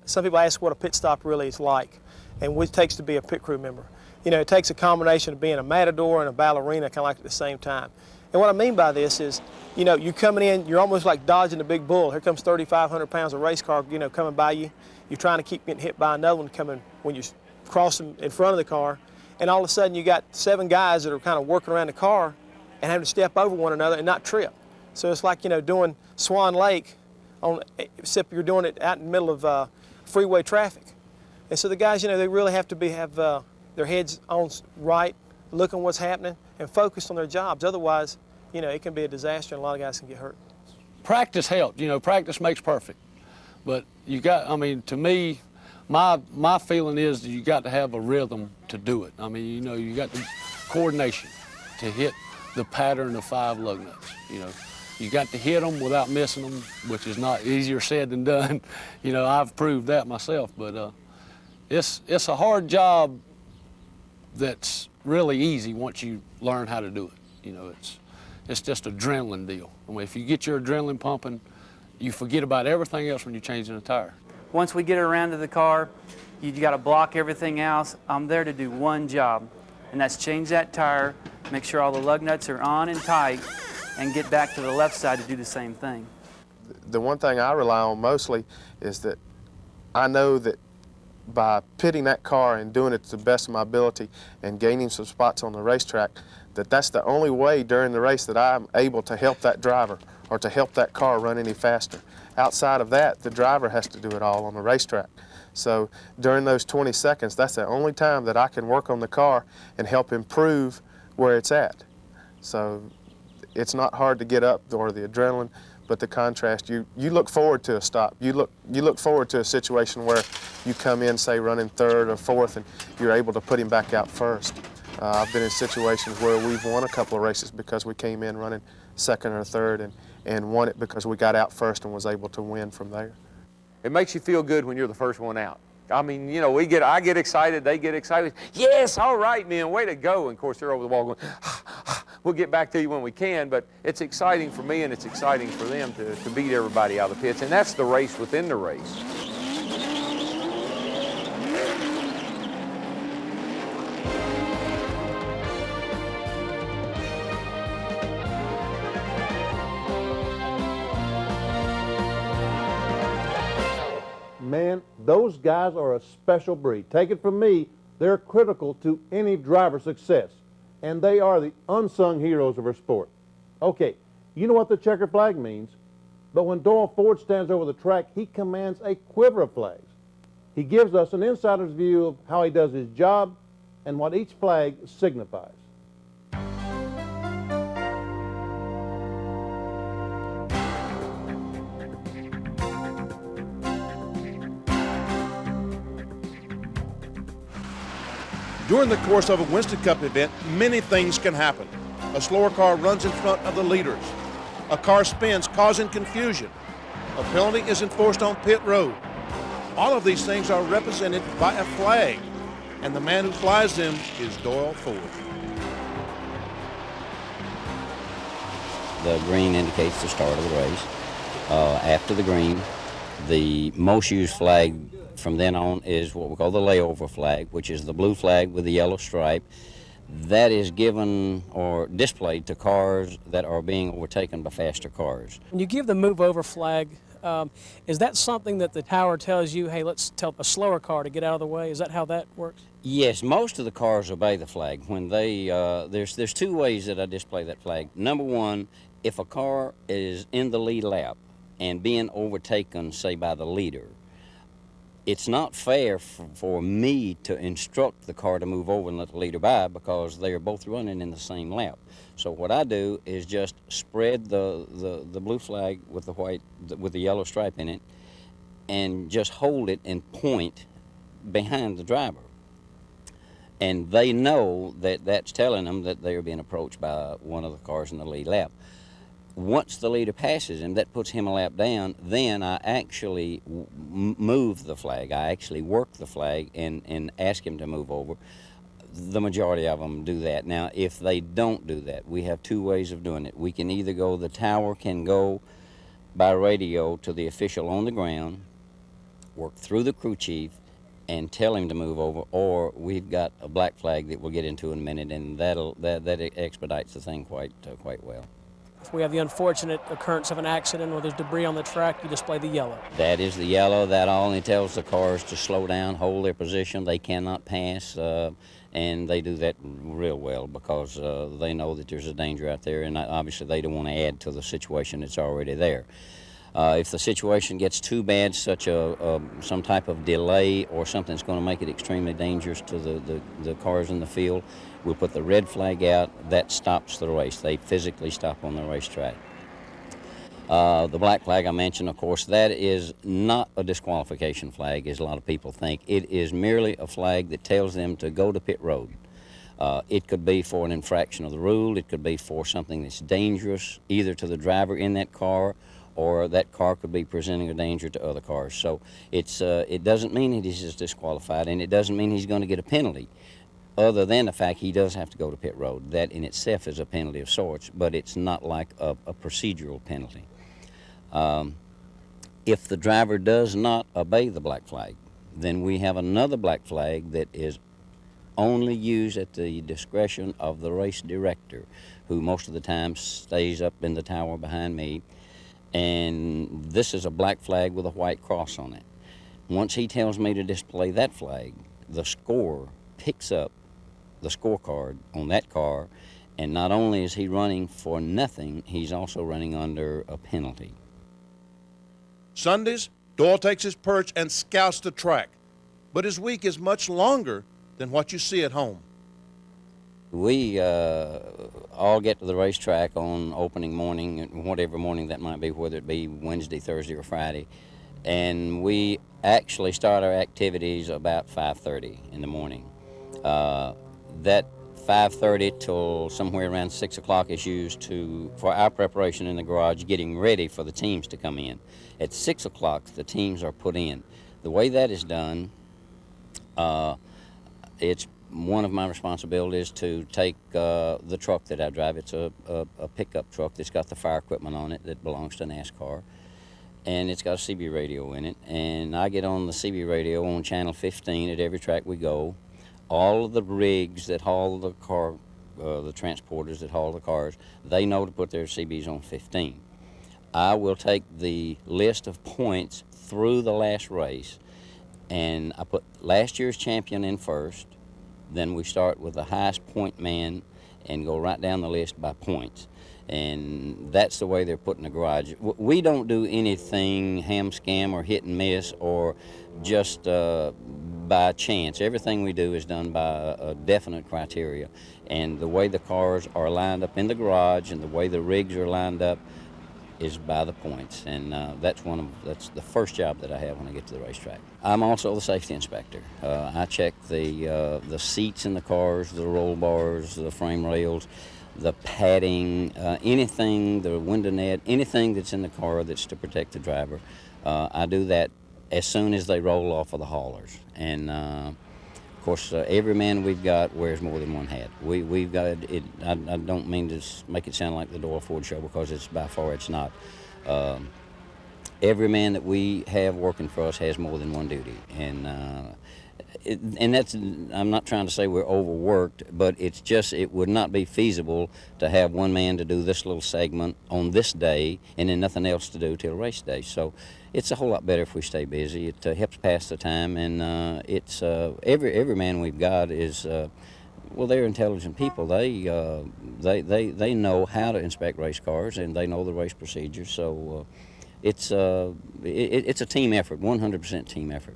Some people ask what a pit stop really is like and what it takes to be a pit crew member. You know, it takes a combination of being a matador and a ballerina kind of like at the same time. And what I mean by this is, you know, you're coming in, you're almost like dodging a big bull. Here comes 3,500 pounds of race car, you know, coming by you. You're trying to keep getting hit by another one coming when you're crossing in front of the car. And all of a sudden you got 7 guys that are kind of working around the car and having to step over one another and not trip. So it's like, you know, doing Swan Lake, except you're doing it out in the middle of freeway traffic. And so the guys, you know, they really have to have their heads on right, looking what's happening, and focused on their jobs. Otherwise, you know, it can be a disaster and a lot of guys can get hurt. practice helps. You know, practice makes perfect. But you got, I mean, to me, my feeling is that you got to have a rhythm to do it. I mean, you know, you got the coordination to hit the pattern of 5 lug nuts. You know, you got to hit them without missing them, which is not easier said than done. You know, I've proved that myself, but it's a hard job that's really easy once you learn how to do it. You know, it's just adrenaline deal. I mean, if you get your adrenaline pumping, you forget about everything else when you're changing a tire. Once we get around to the car, you got to block everything else. I'm there to do one job, and that's change that tire, make sure all the lug nuts are on and tight, and get back to the left side to do the same thing. The one thing I rely on mostly is that I know that by pitting that car and doing it to the best of my ability and gaining some spots on the racetrack, that's the only way during the race that I'm able to help that driver or to help that car run any faster. Outside of that, the driver has to do it all on the racetrack. So during those 20 seconds, that's the only time that I can work on the car and help improve where it's at. So it's not hard to get up, or the adrenaline, but the contrast, you look forward to a stop. You look forward to a situation where you come in, say, running 3rd or 4th, and you're able to put him back out 1st. I've been in situations where we've won a couple of races because we came in running 2nd or 3rd and won it because we got out 1st and was able to win from there. It makes you feel good when you're the first one out. I mean, you know, I get excited, they get excited. Yes, all right, man, way to go. And of course, they're over the wall going, we'll get back to you when we can, but it's exciting for me and it's exciting for them to beat everybody out of the pits, and that's the race within the race. Man, those guys are a special breed. Take it from me, they're critical to any driver's success, and they are the unsung heroes of our sport. Okay, you know what the checker flag means, but when Doyle Ford stands over the track, he commands a quiver of flags. He gives us an insider's view of how he does his job and what each flag signifies. During the course of a Winston Cup event, many things can happen. A slower car runs in front of the leaders. A car spins, causing confusion. A penalty is enforced on pit road. All of these things are represented by a flag, and the man who flies them is Doyle Ford. The green indicates the start of the race. After the green, the most used flag from then on is what we call the layover flag, which is the blue flag with the yellow stripe. That is given or displayed to cars that are being overtaken by faster cars. When you give the move over flag, is that something that the tower tells you, hey, let's tell a slower car to get out of the way? Is that how that works? Yes, most of the cars obey the flag. When they there's 2 ways that I display that flag. Number one, if a car is in the lead lap and being overtaken, say, by the leader, it's not fair for me to instruct the car to move over and let the leader by, because they are both running in the same lap. So what I do is just spread the blue flag with the white, with the yellow stripe in it, and just hold it and point behind the driver. And they know that that's telling them that they are being approached by one of the cars in the lead lap. Once the leader passes him, that puts him a lap down, then I actually move the flag. I actually work the flag and ask him to move over. The majority of them do that. Now, if they don't do that, we have 2 ways of doing it. We can either go, the tower can go by radio to the official on the ground, work through the crew chief, and tell him to move over, or we've got a black flag that we'll get into in a minute, and that expedites the thing quite well. If we have the unfortunate occurrence of an accident or there's debris on the track, you display the yellow. That is the yellow. That only tells the cars to slow down, hold their position. They cannot pass, and they do that real well because they know that there's a danger out there, and obviously they don't want to add to the situation that's already there. If the situation gets too bad, such some type of delay or something that's going to make it extremely dangerous to the cars in the field, we'll put the red flag out. That stops the race. They physically stop on the racetrack. The black flag I mentioned, of course, that is not a disqualification flag, as a lot of people think. It is merely a flag that tells them to go to pit road. It could be for an infraction of the rule. It could be for something that's dangerous, either to the driver in that car, or that car could be presenting a danger to other cars. So it doesn't mean that he's just disqualified, and it doesn't mean he's going to get a penalty, other than the fact he does have to go to pit road. That in itself is a penalty of sorts, but it's not like a procedural penalty. If the driver does not obey the black flag, then we have another black flag that is only used at the discretion of the race director, who most of the time stays up in the tower behind me. And this is a black flag with a white cross on it. Once he tells me to display that flag, the scorer picks up the scorecard on that car, and not only is he running for nothing, he's also running under a penalty. Sundays, Doyle takes his perch and scouts the track, but his week is much longer than what you see at home. We all get to the racetrack on opening morning, whatever morning that might be, whether it be Wednesday, Thursday, or Friday, and we actually start our activities about 5:30 in the morning. That 5:30 till somewhere around 6 o'clock is used for our preparation in the garage, getting ready for the teams to come in. At 6 o'clock, the teams are put in. The way that is done, it's one of my responsibilities to take the truck that I drive. It's a pickup truck that's got the fire equipment on it that belongs to NASCAR, and it's got a CB radio in it. And I get on the CB radio on channel 15 at every track we go. All of the rigs that haul the car, the transporters that haul the cars, they know to put their CBs on 15. I will take the list of points through the last race, and I put last year's champion in first. Then we start with the highest point man and go right down the list by points. And that's the way they're put in the garage. We don't do anything ham scam or hit and miss or just by chance. Everything we do is done by a definite criteria. And the way the cars are lined up in the garage and the way the rigs are lined up is by the points. And that's the first job that I have when I get to the racetrack. I'm also the safety inspector. I check the seats in the cars, the roll bars, the frame rails, the padding, anything, the window net, anything that's in the car that's to protect the driver. I do that as soon as they roll off of the haulers. And of course, every man we've got wears more than one hat. We've got it. I don't mean to make it sound like the Doyle Ford show, because it's by far it's not. Every man that we have working for us has more than one duty, and that's, I'm not trying to say we're overworked, but it's just, it would not be feasible to have one man to do this little segment on this day and then nothing else to do till race day. So it's a whole lot better if we stay busy. It helps pass the time, and it's every man we've got is well, they're intelligent people. They know how to inspect race cars, and they know the race procedures. So it's a team effort, 100% team effort.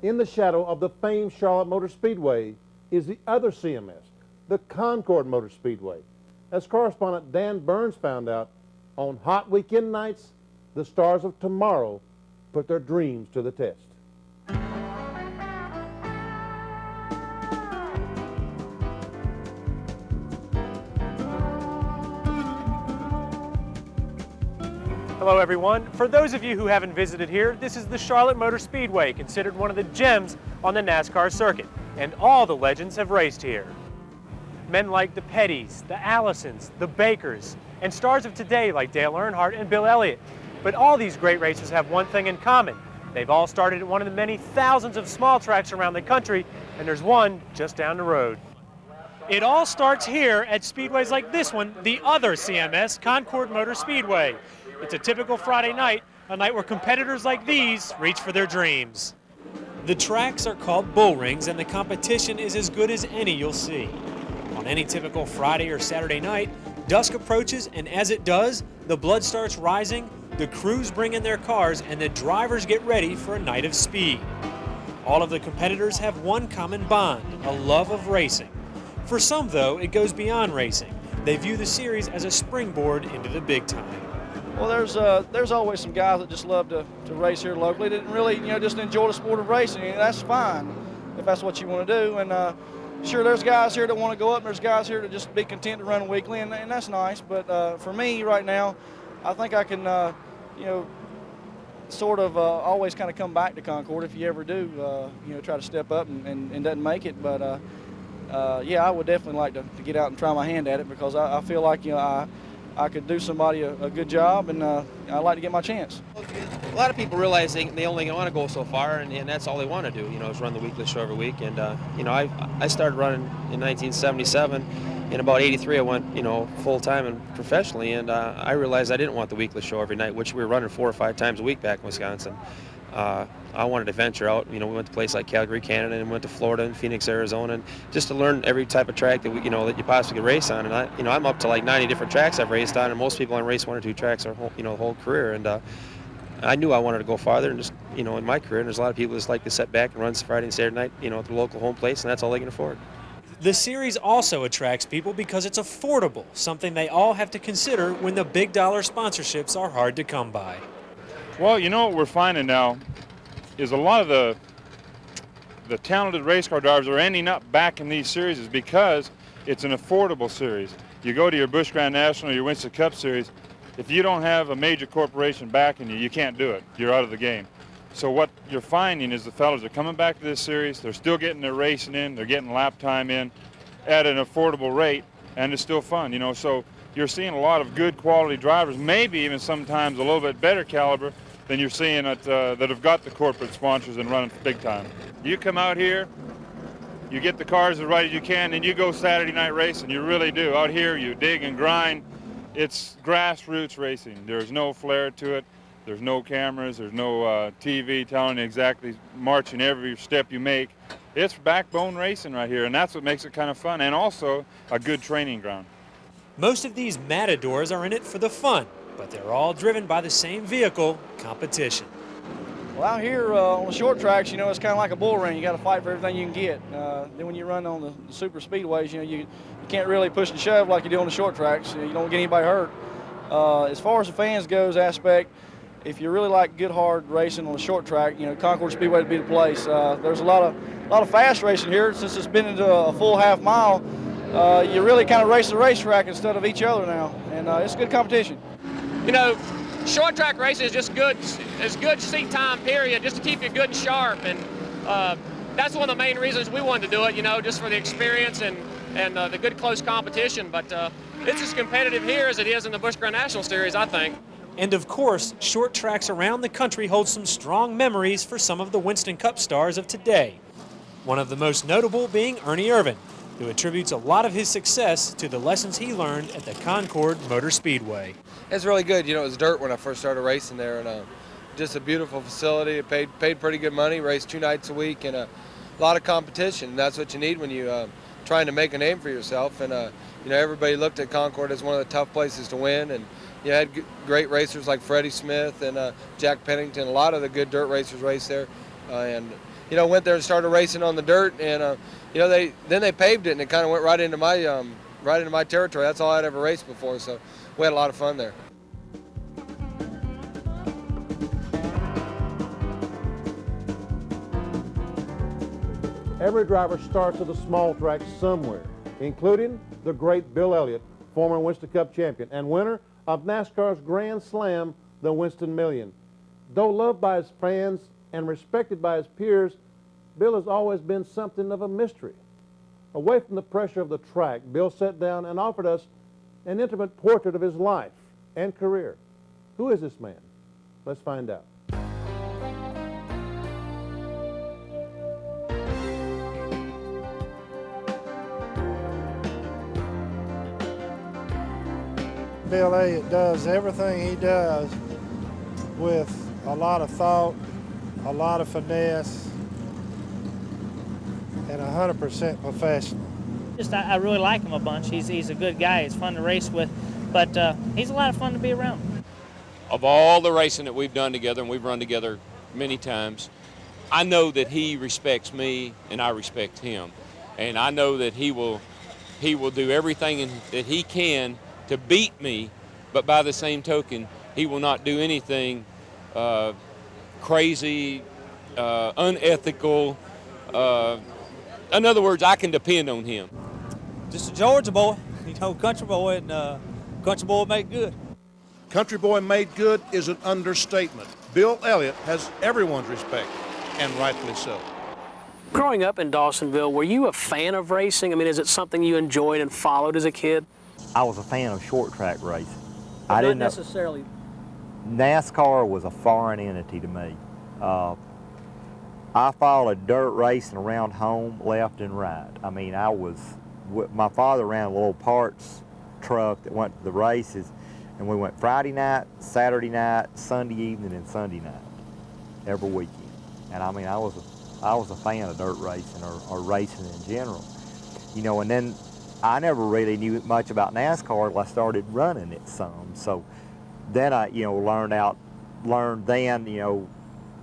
In the shadow of the famed Charlotte Motor Speedway is the other CMS, the Concord Motor Speedway. As correspondent Dan Burns found out, on hot weekend nights, the stars of tomorrow put their dreams to the test. Hello everyone. For those of you who haven't visited here, this is the Charlotte Motor Speedway, considered one of the gems on the NASCAR circuit, and all the legends have raced here. Men like the Pettys, the Allisons, the Bakers, and stars of today like Dale Earnhardt and Bill Elliott. But all these great racers have one thing in common. They've all started at one of the many thousands of small tracks around the country, and there's one just down the road. It all starts here at speedways like this one, the other CMS, Concord Motor Speedway. It's a typical Friday night, a night where competitors like these reach for their dreams. The tracks are called bull rings, and the competition is as good as any you'll see. On any typical Friday or Saturday night, dusk approaches, and as it does, the blood starts rising, the crews bring in their cars, and the drivers get ready for a night of speed. All of the competitors have one common bond, a love of racing. For some, though, it goes beyond racing. They view the series as a springboard into the big time. Well, there's always some guys that just love to race here locally that really, just enjoy the sport of racing, and that's fine if that's what you want to do. And sure, there's guys here that want to go up, and there's guys here that just be content to run weekly, and that's nice. But for me right now, I think I can, sort of always kind of come back to Concord if you ever do, try to step up and doesn't make it. But yeah, I would definitely like to get out and try my hand at it, because I feel like I could do somebody a good job, and I'd like to get my chance. A lot of people realize they only want to go so far, and that's all they want to do, is run the weekly show every week. And I started running in 1977. In about '83, I went full time and professionally, and I realized I didn't want the weekly show every night, which we were running 4 or 5 times a week back in Wisconsin. I wanted to venture out. We went to places like Calgary, Canada, and went to Florida and Phoenix, Arizona, and just to learn every type of track that that you possibly could race on. And I'm up to like 90 different tracks I've raced on, and most people only race 1 or 2 tracks their whole career. And I knew I wanted to go farther, and just in my career. And there's a lot of people that just like to sit back and run Friday and Saturday night, at the local home place, and that's all they can afford. The series also attracts people because it's affordable, something they all have to consider when the big dollar sponsorships are hard to come by. Well, what we're finding now is a lot of the talented race car drivers are ending up back in these series because it's an affordable series. You go to your Busch Grand National or your Winston Cup series, if you don't have a major corporation backing you, you can't do it. You're out of the game. So what you're finding is the fellas are coming back to this series, they're still getting their racing in, they're getting lap time in at an affordable rate, and it's still fun, So you're seeing a lot of good quality drivers, maybe even sometimes a little bit better caliber than you're seeing that have got the corporate sponsors and running big time. You come out here, you get the cars as right as you can, and you go Saturday night racing. You really do. Out here, you dig and grind. It's grassroots racing. There's no flair to it. There's no cameras. There's no TV telling you exactly marching every step you make. It's backbone racing right here, and that's what makes it kind of fun, and also a good training ground. Most of these matadors are in it for the fun, but they're all driven by the same vehicle, competition. Well, out here on the short tracks, it's kind of like a bull ring. You got to fight for everything you can get. Then when you run on the super speedways, you can't really push and shove like you do on the short tracks. You don't get anybody hurt. As far as the fans goes aspect, if you really like good hard racing on the short track, Concord Speedway would be the place. There's a lot of fast racing here. Since it's been into a full half mile, you really kind of race the racetrack instead of each other now, and it's good competition. Short track racing is just good. It's good seat time, period, just to keep you good and sharp. And that's one of the main reasons we wanted to do it, just for the experience and the good close competition. But it's as competitive here as it is in the Busch Grand National Series, I think. And of course, short tracks around the country hold some strong memories for some of the Winston Cup stars of today. One of the most notable being Ernie Irvan, who attributes a lot of his success to the lessons he learned at the Concord Motor Speedway. It's really good. It was dirt when I first started racing there, and just a beautiful facility. It paid pretty good money, raced 2 nights a week, and a lot of competition. And that's what you need when you trying to make a name for yourself. And everybody looked at Concord as one of the tough places to win, and you had great racers like Freddie Smith and Jack Pennington. A lot of the good dirt racers raced there, and went there and started racing on the dirt, and they paved it, and it kind of went right into my territory. That's all I'd ever raced before, so we had a lot of fun there. Every driver starts at a small track somewhere, including the great Bill Elliott, former Winston Cup champion and winner of NASCAR's Grand Slam, the Winston Million. Though loved by his fans and respected by his peers, Bill has always been something of a mystery. Away from the pressure of the track, Bill sat down and offered us an intimate portrait of his life and career. Who is this man? Let's find out. Bill Elliott does everything he does with a lot of thought, a lot of finesse, and 100% professional. I really like him a bunch. He's a good guy. He's fun to race with, but he's a lot of fun to be around. Of all the racing that we've done together, and we've run together many times, I know that he respects me and I respect him. And I know that he will he will do everything that he can to beat me, but by the same token, he will not do anything crazy, unethical. In other words, I can depend on him. Just a Georgia boy, you know, country boy, and country boy made good. Country boy made good is an understatement. Bill Elliott has everyone's respect, and rightfully so. Growing up in Dawsonville, were you a fan of racing? I mean, is it something you enjoyed and followed as a kid? I was a fan of short track racing. But I not didn't know. necessarily. NASCAR was a foreign entity to me. I followed dirt racing around home left and right. I mean, my father ran a little parts truck that went to the races, and we went Friday night, Saturday night, Sunday evening, and Sunday night every weekend. And I mean, I was a fan of dirt racing or racing in general. You know, and then I never really knew much about NASCAR until I started running it some. So then I, you know, learned then, you know,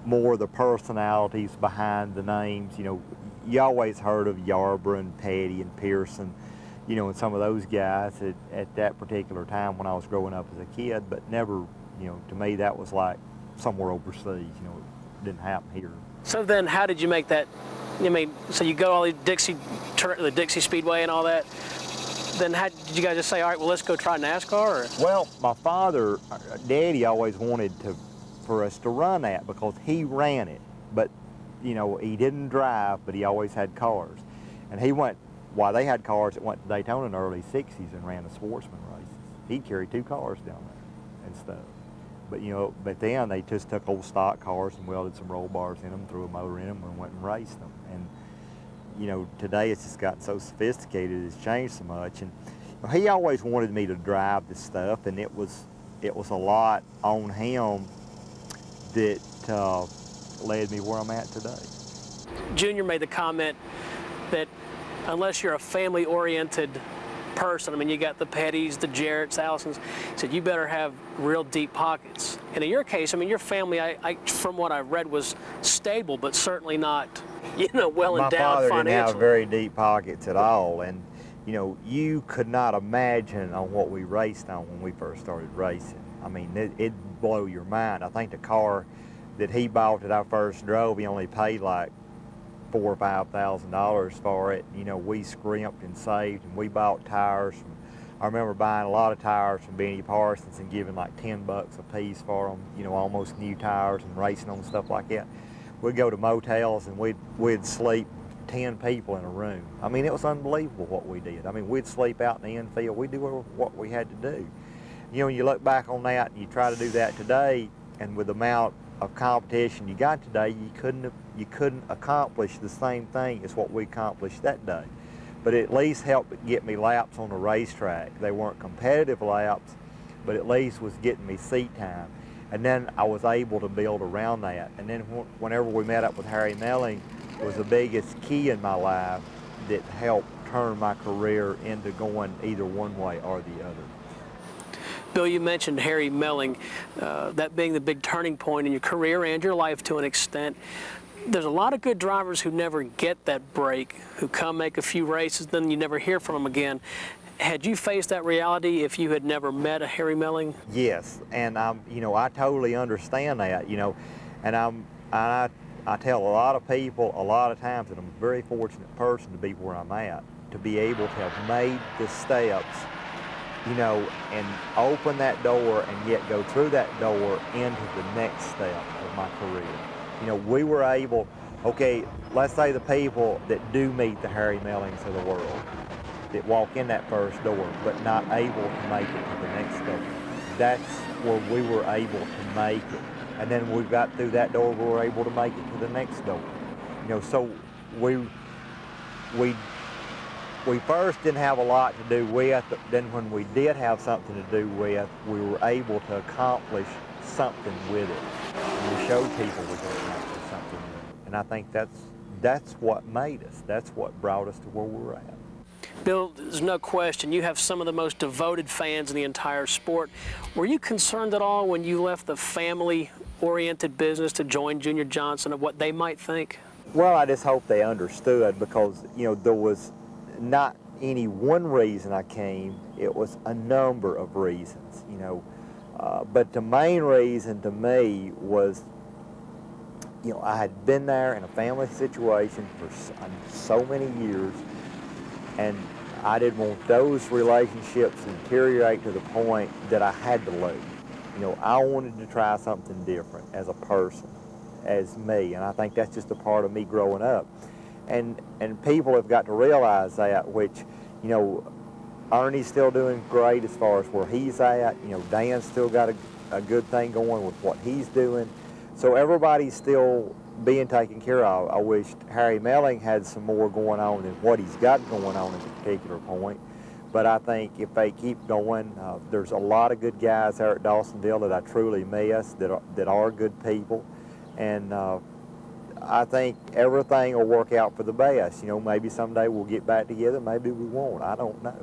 more of the personalities behind the names. You know, you always heard of Yarborough and Petty and Pearson, you know, and some of those guys at that particular time when I was growing up as a kid, but never, you know, to me that was like somewhere overseas, you know, it didn't happen here. So then how did you make that, I mean, so you go all the Dixie Speedway and all that, then how did you guys just say, all right, well, let's go try NASCAR? Or? Well, my father, Daddy always wanted for us to run that because he ran it, but, you know, he didn't drive, but he always had cars. And he went, while they had cars that went to Daytona in the early 60s and ran the sportsman races. He carried 2 cars down there and stuff. But, you know, but then they just took old stock cars and welded some roll bars in them, threw a motor in them, and went and raced them. And, you know, today it's just gotten so sophisticated, it's changed so much. And you know, he always wanted me to drive this stuff, and it was a lot on him that led me where I'm at today. Junior made the comment that unless you're a family-oriented person, I mean, you got the Pettys, the Jarretts, Allisons, said you better have real deep pockets. And in your case, I mean, your family, I from what I've read, was stable, but certainly not, you know, well endowed financially. My father didn't have very deep pockets at all, and you know, you could not imagine on what we raced on when we first started racing. I mean, it'd blow your mind. I think the car that he bought that I first drove, he only paid like $4,000 or $5,000 for it. You know, we scrimped and saved, and we bought tires from, I remember buying a lot of tires from Benny Parsons and giving like $10 a piece for them, you know, almost new tires, and racing on stuff like that. We'd go to motels and we'd sleep 10 people in a room. I mean, it was unbelievable what we did. I mean, we'd sleep out in the infield. We'd do what we had to do. You know, you look back on that and you try to do that today, and with the amount of competition you got today, you couldn't accomplish the same thing as what we accomplished that day. But it at least helped get me laps on the racetrack. They weren't competitive laps, but at least was getting me seat time. And then I was able to build around that. And then whenever we met up with Harry Melling, it was the biggest key in my life that helped turn my career into going either one way or the other. Bill, you mentioned Harry Melling, that being the big turning point in your career and your life to an extent. There's a lot of good drivers who never get that break, who come make a few races, then you never hear from them again. Had you faced that reality if you had never met a Harry Melling? Yes, and you know, I totally understand that, you know, and I tell a lot of people a lot of times that I'm a very fortunate person to be where I'm at, to be able to have made the steps, you know, and open that door and yet go through that door into the next step of my career. You know, we were able, okay, let's say the people that do meet the Harry Mellings of the world, that walk in that first door, but not able to make it to the next door. That's where we were able to make it. And then we got through that door, we were able to make it to the next door. You know, so we first didn't have a lot to do with, but then when we did have something to do with, we were able to accomplish something with it. And we showed people we could accomplish something with it. And I think that's what made us. That's what brought us to where we're at. Bill, there's no question, you have some of the most devoted fans in the entire sport. Were you concerned at all when you left the family-oriented business to join Junior Johnson of what they might think? Well, I just hope they understood, because, you know, there was not, any one reason I came. It was a number of reasons, you know. But the main reason to me was, you know, I had been there in a family situation for so many years, and I didn't want those relationships to deteriorate to the point that I had to leave. You know, I wanted to try something different as a person, as me, and I think that's just a part of me growing up. And people have got to realize that, which, you know, Ernie's still doing great as far as where he's at. You know, Dan's still got a good thing going with what he's doing. So everybody's still being taken care of. I wish Harry Melling had some more going on than what he's got going on at a particular point. But I think if they keep going, there's a lot of good guys there at Dawsonville that I truly miss, that are good people. And I think everything will work out for the best. You know, maybe someday we'll get back together, maybe we won't, I don't know.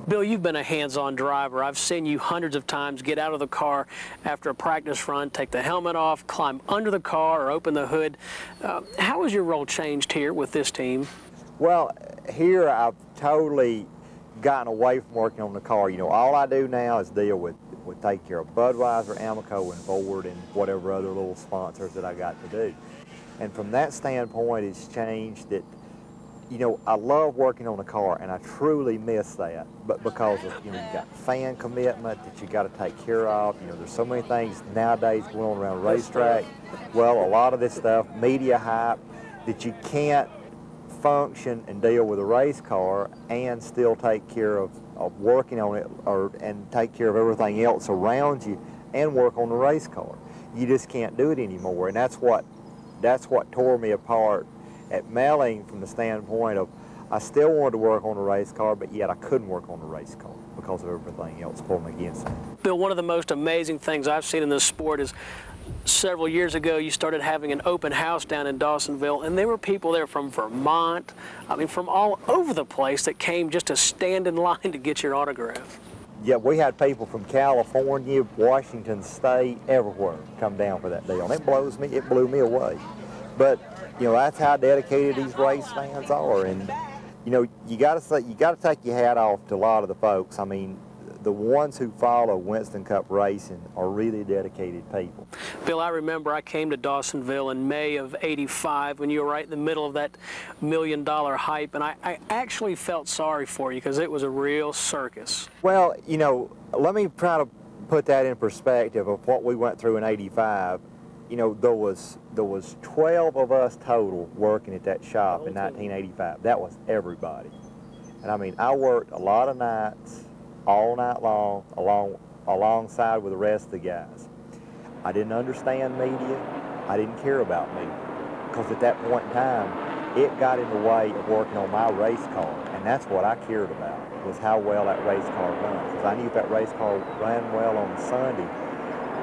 Bill, you've been a hands-on driver. I've seen you hundreds of times get out of the car after a practice run, take the helmet off, climb under the car, or open the hood. How has your role changed here with this team? Well, here I've totally gotten away from working on the car. You know, all I do now is deal with take care of Budweiser, Amoco, and Ford, and whatever other little sponsors that I got to do. And from that standpoint, it's changed that, you know, I love working on a car, and I truly miss that. But because of, you know, you got fan commitment that you got to take care of. You know, there's so many things nowadays going on around the racetrack. Well, a lot of this stuff, media hype, that you can't function and deal with a race car and still take care of working on it, and take care of everything else around you and work on the race car. You just can't do it anymore, and that's what tore me apart at Melling, from the standpoint of I still wanted to work on the race car, but yet I couldn't work on the race car because of everything else pulling against me. Bill, one of the most amazing things I've seen in this sport is several years ago you started having an open house down in Dawsonville, and there were people there from Vermont, I mean from all over the place, that came just to stand in line to get your autograph. Yeah, we had people from California, Washington State, everywhere come down for that deal, and it blew me away. But you know, that's how dedicated these race fans are, and you know, you got to take your hat off to a lot of the folks. I mean, the ones who follow Winston Cup racing are really dedicated people. Bill, I remember I came to Dawsonville in May of '85 when you were right in the middle of that $1 million hype, and I actually felt sorry for you because it was a real circus. Well, you know, let me try to put that in perspective of what we went through in '85. You know, there was 12 of us total working at that shop in 1985. That was everybody. And I mean, I worked a lot of nights, all night long, alongside with the rest of the guys. I didn't understand media. I didn't care about media, because at that point in time, it got in the way of working on my race car, and that's what I cared about, was how well that race car runs. Because I knew if that race car ran well on Sunday,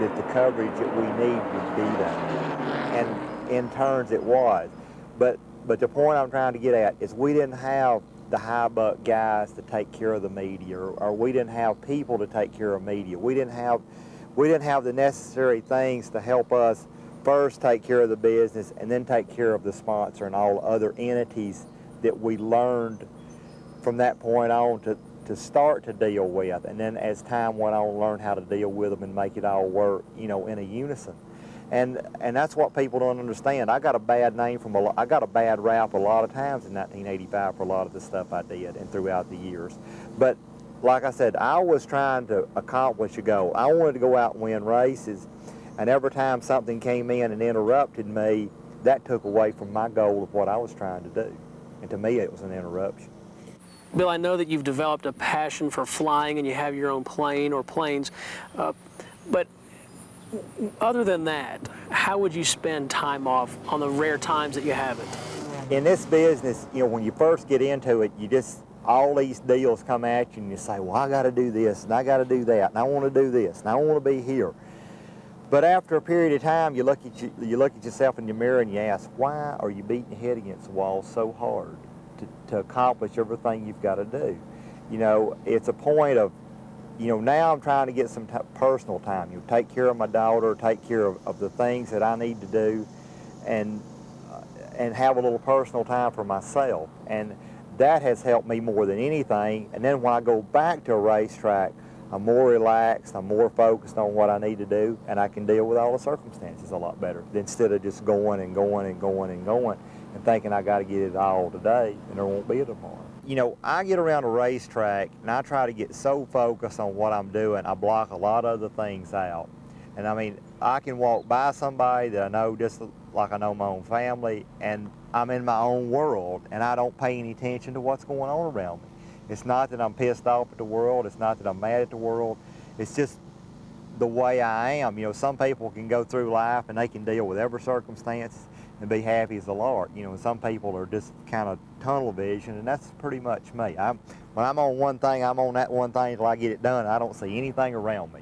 that the coverage that we need would be there. And in turns it was. But the point I'm trying to get at is we didn't have the high buck guys to take care of the media, or we didn't have people to take care of media. We didn't have the necessary things to help us first take care of the business and then take care of the sponsor and all other entities that we learned from that point on to start to deal with, and then as time went on, learn how to deal with them and make it all work, you know, in a unison. And that's what people don't understand. I got a bad name I got a bad rap a lot of times in 1985 for a lot of the stuff I did and throughout the years. But like I said, I was trying to accomplish a goal. I wanted to go out and win races, and every time something came in and interrupted me, that took away from my goal of what I was trying to do. And to me, it was an interruption. Bill, I know that you've developed a passion for flying and you have your own plane or planes, but other than that, how would you spend time off on the rare times that you have it? In this business, you know, when you first get into it, all these deals come at you and you say, well, I got to do this and I got to do that and I want to do this and I want to be here. But after a period of time, you look at yourself in the mirror and you ask, why are you beating your head against the wall so hard to accomplish everything you've got to do? You know, it's a point of, you know, now I'm trying to get some personal time. You know, take care of my daughter, take care of the things that I need to do, and have a little personal time for myself. And that has helped me more than anything. And then when I go back to a racetrack, I'm more relaxed, I'm more focused on what I need to do, and I can deal with all the circumstances a lot better instead of just going and going and going and going and thinking I got to get it all today and there won't be a tomorrow. You know, I get around a racetrack and I try to get so focused on what I'm doing, I block a lot of other things out. And I mean, I can walk by somebody that I know just like I know my own family, and I'm in my own world and I don't pay any attention to what's going on around me. It's not that I'm pissed off at the world, it's not that I'm mad at the world, it's just the way I am. You know, some people can go through life and they can deal with every circumstance and be happy as a lark. You know, and some people are just kind of tunnel vision, and that's pretty much me. When I'm on one thing, I'm on that one thing until I get it done. I don't see anything around me.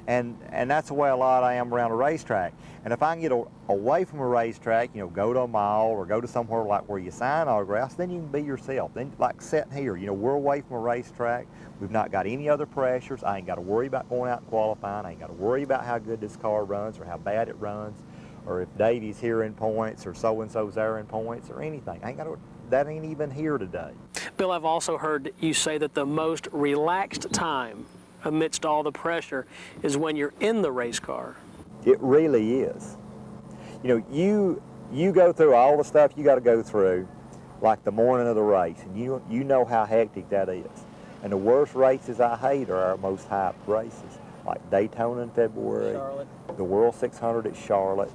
And that's the way a lot I am around a racetrack. And if I can get away from a racetrack, you know, go to a mall or go to somewhere like where you sign autographs, then you can be yourself. Then, like sitting here, you know, we're away from a racetrack. We've not got any other pressures. I ain't got to worry about going out and qualifying. I ain't got to worry about how good this car runs or how bad it runs, or if Davey's here in points or so-and-so's there in points or anything. That ain't even here today. Bill, I've also heard you say that the most relaxed time amidst all the pressure is when you're in the race car. It really is. You know, you go through all the stuff you got to go through, like the morning of the race, and you know how hectic that is. And the worst races I hate are our most hyped races, like Daytona in February, Charlotte. The World 600 at Charlotte.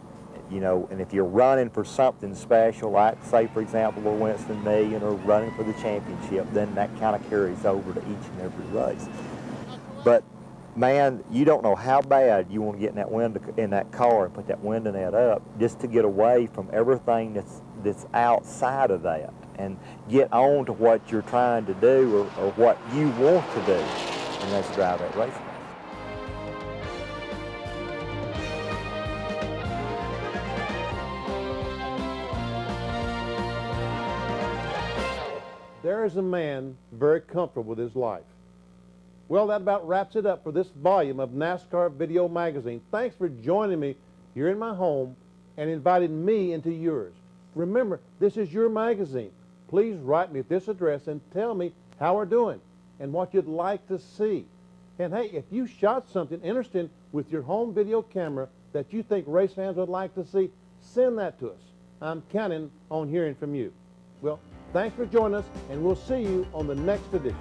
You know, and if you're running for something special, like say for example the Winston Million or running for the championship, then that kind of carries over to each and every race. But man, you don't know how bad you want to get in that window in that car and put that window net up just to get away from everything that's outside of that and get on to what you're trying to do or what you want to do, and that's drive that race car. There is a man very comfortable with his life. Well, that about wraps it up for this volume of NASCAR Video Magazine. Thanks for joining me here in my home and inviting me into yours. Remember, this is your magazine. Please write me at this address and tell me how we're doing and what you'd like to see. And hey, if you shot something interesting with your home video camera that you think race fans would like to see, send that to us. I'm counting on hearing from you. Well, thanks for joining us, and we'll see you on the next edition.